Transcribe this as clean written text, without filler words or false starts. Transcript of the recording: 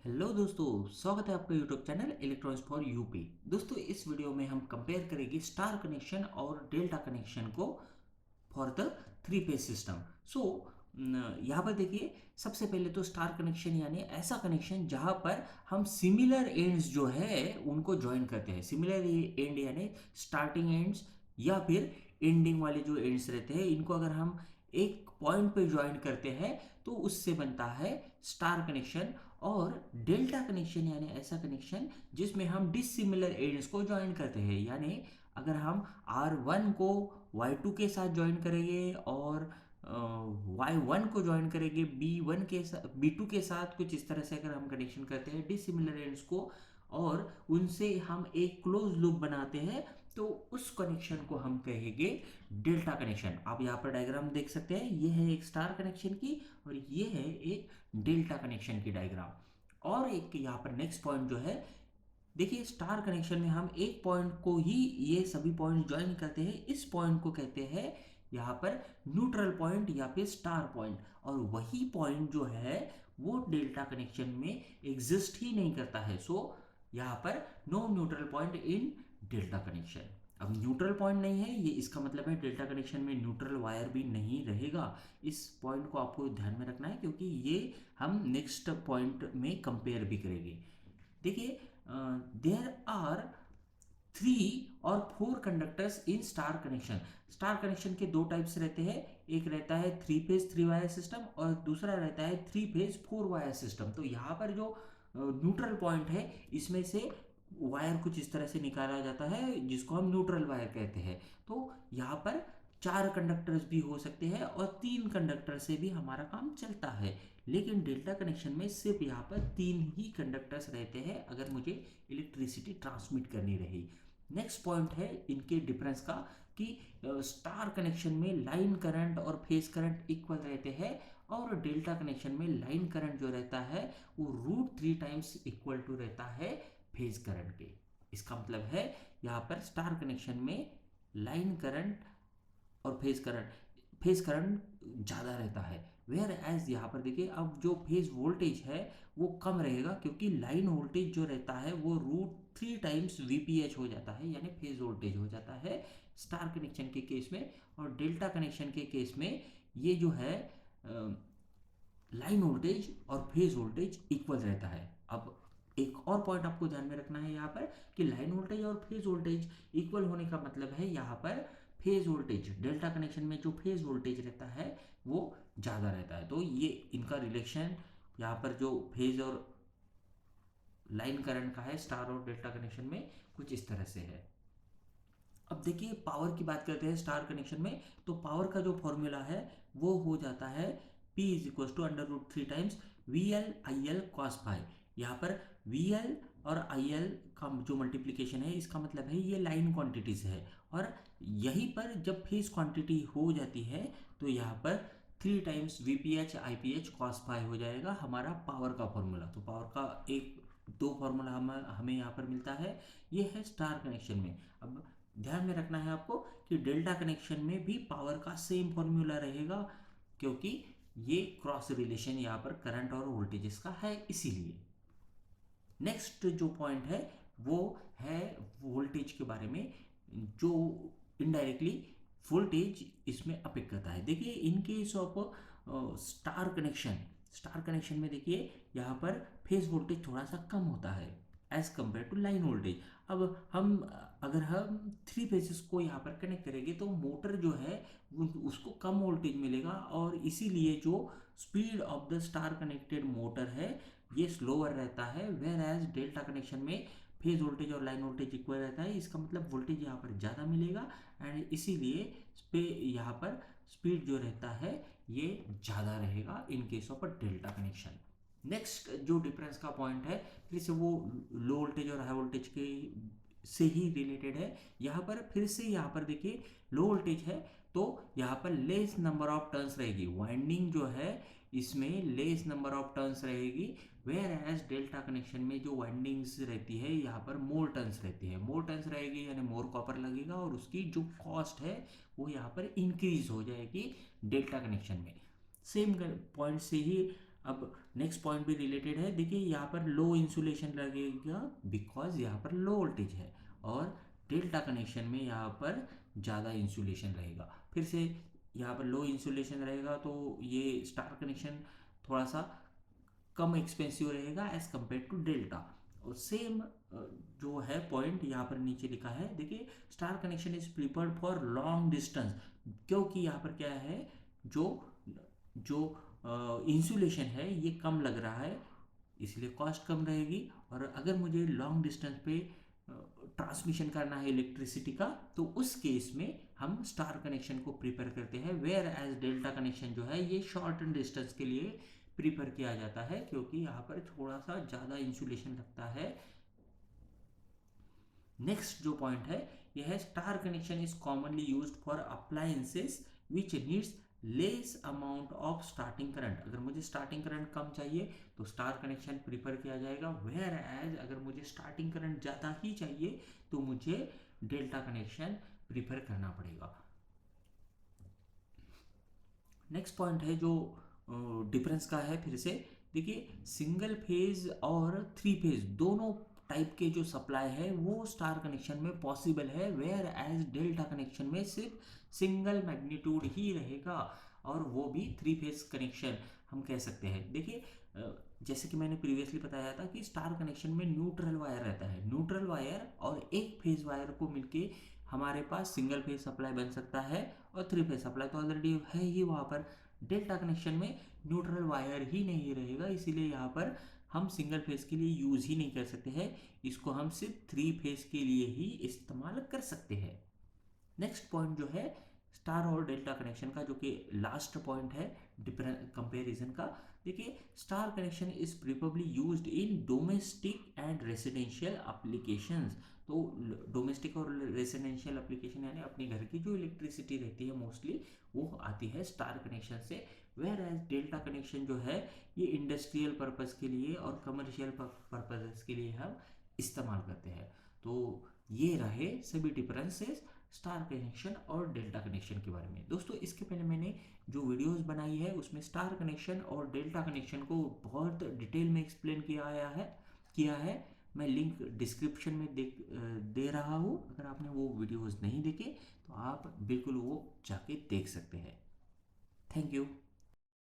Hello दोस्तों, स्वागत है आपका YouTube channel electronics for UP. दोस्तों, इस वीडियो में हम कंपेयर करेंगे स्टार कनेक्शन और डेल्टा कनेक्शन को for the three phase system. So यहाँ पर देखिए, सबसे पहले तो स्टार कनेक्शन यानी ऐसा कनेक्शन जहाँ पर हम सिमिलर एंड्स जो है उनको ज्वाइन करते हैं। सिमिलर एंड यानी स्टार्टिंग एंड्स या फिर एंडिंग वाले जो एंड्स रहते हैं, इनको अगर हम एक पॉइंट पे ज्वाइन करते हैं तो उससे बनता है स्टार कनेक्शन। और डेल्टा कनेक्शन यानी ऐसा कनेक्शन जिसमें हम डिसिमिलर एंड्स को ज्वाइन करते हैं। यानी अगर हम R1 को Y2 के साथ ज्वाइन करेंगे और Y1 को ज्वाइन करेंगे B1 के साथ, B2 के साथ, कुछ इस तरह से अगर हम कनेक्शन करते हैं डिसिमिलर एंड्स को और उनसे हम एक क्लोज लूप बनाते हैं, तो उस कनेक्शन को हम कहेंगे डेल्टा कनेक्शन। आप यहाँ पर डायग्राम देख सकते हैं, ये है एक स्टार कनेक्शन की और ये है एक डेल्टा कनेक्शन की डायग्राम। और एक यहाँ पर नेक्स्ट पॉइंट जो है, देखिए स्टार कनेक्शन में हम एक पॉइंट को ही ये सभी पॉइंट ज्वाइन करते हैं। इस पॉइंट को कहते हैं यहाँ पर न्यूट्रल पॉइंट या फिर स्टार पॉइंट। और वही पॉइंट जो है वो डेल्टा कनेक्शन में एग्जिस्ट ही नहीं करता है। सो यहाँ पर no neutral point in delta connection. अब न्यूट्रल पॉइंट नहीं है ये, इसका मतलब है डेल्टा कनेक्शन में न्यूट्रल वायर भी नहीं रहेगा। इस पॉइंट को आपको ध्यान में रखना है क्योंकि ये हम नेक्स्ट पॉइंट में कंपेयर भी करेंगे। देखिए, देयर आर 3 और 4 conductors in star connection. Star connection के दो टाइप्स रहते हैं, एक रहता है 3 फेज 3 वायर सिस्टम और दूसरा रहता है 3 फेज 4 वायर सिस्टम। तो यहाँ पर जो न्यूट्रल पॉइंट है, इसमें से वायर कुछ इस तरह से निकाला जाता है जिसको हम न्यूट्रल वायर कहते हैं। तो यहाँ पर 4 कंडक्टर्स भी हो सकते हैं और 3 कंडक्टर से भी हमारा काम चलता है। लेकिन डेल्टा कनेक्शन में सिर्फ यहाँ पर 3 ही कंडक्टर्स रहते हैं अगर मुझे इलेक्ट्रिसिटी ट्रांसमिट करनी रही। नेक्स्ट पॉइंट है इनके डिफरेंस का कि स्टार कनेक्शन में लाइन करंट और फेज करंट इक्वल रहते हैं और डेल्टा कनेक्शन में लाइन करंट जो रहता है वो √3 टाइम्स इक्वल टू रहता है फेज करंट के। इसका मतलब है यहाँ पर स्टार कनेक्शन में लाइन करंट और फेज करंट ज़्यादा रहता है। वेयर एज यहाँ पर देखिए, अब जो फेज वोल्टेज है वो कम रहेगा क्योंकि लाइन वोल्टेज जो रहता है वो √3 टाइम्स VPH हो जाता है, यानी फेज वोल्टेज हो जाता है स्टार कनेक्शन के केस में। और डेल्टा कनेक्शन के केस में ये जो है लाइन वोल्टेज और फेज वोल्टेज इक्वल रहता है। अब एक और पॉइंट आपको ध्यान में रखना है यहाँ पर कि लाइन वोल्टेज और फेज वोल्टेज इक्वल होने का मतलब है यहाँ पर फेज वोल्टेज, डेल्टा कनेक्शन में जो फेज वोल्टेज रहता है वो ज़्यादा रहता है। तो ये इनका रिलेशन यहाँ पर जो फेज और लाइन करंट का है स्टार और डेल्टा कनेक्शन में कुछ इस तरह से है। अब देखिए, पावर की बात करते हैं स्टार कनेक्शन में, तो पावर का जो फॉर्मूला है वो हो जाता है P = √3 टाइम्स VL/IL cos⁡. यहाँ पर VL और IL का जो मल्टीप्लिकेशन है इसका मतलब है ये लाइन क्वांटिटीज है। और यहीं पर जब फेज क्वांटिटी हो जाती है तो यहाँ पर 3 टाइम्स VPH/IPH cos⁡ हो जाएगा हमारा पावर का फॉर्मूला। तो पावर का दो फॉर्मूला हमें यहाँ पर मिलता है, ये है स्टार कनेक्शन में। अब ध्यान में रखना है आपको कि डेल्टा कनेक्शन में भी पावर का सेम फॉर्मूला रहेगा क्योंकि ये क्रॉस रिलेशन यहाँ पर करंट और वोल्टेजेस का है, इसीलिए। नेक्स्ट जो पॉइंट है वो है वोल्टेज के बारे में, जो इनडायरेक्टली वोल्टेज इसमें अफेक्ट करता है। देखिए, in case of star connection में देखिए यहाँ पर फेज वोल्टेज थोड़ा सा कम होता है as compare to line voltage. अब अगर हम 3 फेजेस को यहाँ पर कनेक्ट करेंगे तो मोटर जो है उसको कम वोल्टेज मिलेगा और इसीलिए जो speed of the star connected motor है ये स्लोअर रहता है। वेयर एज डेल्टा कनेक्शन में फेज वोल्टेज और लाइन वोल्टेज इक्वल रहता है, इसका मतलब वोल्टेज यहाँ पर ज़्यादा मिलेगा एंड इसीलिए यहाँ पर स्पीड जो रहता है ये ज़्यादा रहेगा in case of a delta connection. Next जो डिफरेंस का पॉइंट है फिर से वो लो वोल्टेज और हाई वोल्टेज के से ही रिलेटेड है। यहाँ पर फिर से यहाँ पर देखिए लो वोल्टेज है तो यहाँ पर लेस नंबर ऑफ टर्न्स रहेगी, वाइंडिंग जो है इसमें लेस नंबर ऑफ टर्न्स रहेगी। वेयर एज डेल्टा कनेक्शन में जो वाइंडिंग्स रहती है यहाँ पर मोर टर्न्स रहती है, मोर टर्न्स रहेगी यानी मोर कॉपर लगेगा और उसकी जो कॉस्ट है वो यहाँ पर इंक्रीज हो जाएगी डेल्टा कनेक्शन में। सेम पॉइंट से ही अब नेक्स्ट पॉइंट भी रिलेटेड है। देखिए यहाँ पर लो इंसुलेशन लगेगा बिकॉज यहाँ पर लो वोल्टेज है, और डेल्टा कनेक्शन में यहाँ पर ज़्यादा इंसुलेशन रहेगा। फिर से यहाँ पर लो इंसुलेशन रहेगा तो ये स्टार कनेक्शन थोड़ा सा कम एक्सपेंसिव रहेगा एज कम्पेयर टू डेल्टा। और सेम जो है पॉइंट यहाँ पर नीचे लिखा है, देखिए star connection is preferred for long distance, क्योंकि यहाँ पर क्या है, जो जो इंसुलेशन है ये कम लग रहा है, इसलिए कॉस्ट कम रहेगी। और अगर मुझे लॉन्ग डिस्टेंस पे ट्रांसमिशन करना है इलेक्ट्रिसिटी का, तो उस केस में हम स्टार कनेक्शन को प्रिपेयर करते हैं, वेयर एज डेल्टा कनेक्शन जो है ये शॉर्ट डिस्टेंस के लिए प्रिपेयर किया जाता है, क्योंकि यहाँ पर थोड़ा सा ज़्यादा इंसुलेशन लगता है। नेक्स्ट जो पॉइंट है यह है, star connection is commonly used for appliances which needs less amount of starting current. अगर मुझे स्टार्टिंग करंट कम चाहिए तो स्टार कनेक्शन प्रीफर किया जाएगा, वेयर एज अगर मुझे स्टार्टिंग करंट ज़्यादा ही चाहिए तो मुझे डेल्टा कनेक्शन प्रीफर करना पड़ेगा। नेक्स्ट पॉइंट है जो डिफरेंस का है, फिर से देखिए सिंगल फेज और थ्री फेज दोनों टाइप के जो सप्लाई है वो स्टार कनेक्शन में पॉसिबल है, वेयर एज डेल्टा कनेक्शन में सिर्फ सिंगल मैग्नीट्यूड ही रहेगा, और वो भी थ्री फेज कनेक्शन हम कह सकते हैं। देखिए जैसे कि मैंने प्रीवियसली बताया था कि स्टार कनेक्शन में न्यूट्रल वायर रहता है, न्यूट्रल वायर और एक फेज वायर को मिलके हमारे पास सिंगल फेज सप्लाई बन सकता है, और थ्री फेज सप्लाई तो ऑलरेडी है ही वहाँ पर। डेल्टा कनेक्शन में न्यूट्रल वायर ही नहीं रहेगा, इसीलिए यहाँ पर हम सिंगल फेज के लिए यूज़ ही नहीं कर सकते हैं, इसको हम सिर्फ थ्री फेज के लिए ही इस्तेमाल कर सकते हैं। नेक्स्ट पॉइंट जो है स्टार और डेल्टा कनेक्शन का, जो कि लास्ट पॉइंट है डिफरेंट कंपैरिजन का। देखिए star connection is preferably used in domestic and residential applications. तो डोमेस्टिक और रेसिडेंशियल एप्लीकेशन यानी अपने घर की जो इलेक्ट्रिसिटी रहती है मोस्टली वो आती है स्टार कनेक्शन से, वेयर एज डेल्टा कनेक्शन जो है ये इंडस्ट्रियल पर्पज़ के लिए और कमर्शियल पर्पज़ के लिए हम इस्तेमाल करते हैं। तो ये रहे सभी डिफरेंसेस स्टार कनेक्शन और डेल्टा कनेक्शन के बारे में। दोस्तों इसके पहले मैंने जो वीडियोस बनाई है उसमें स्टार कनेक्शन और डेल्टा कनेक्शन को बहुत डिटेल में एक्सप्लेन किया है। मैं लिंक डिस्क्रिप्शन में दे रहा हूँ, अगर आपने वो वीडियोस नहीं देखे तो आप बिल्कुल वो जाके देख सकते हैं। Thank you.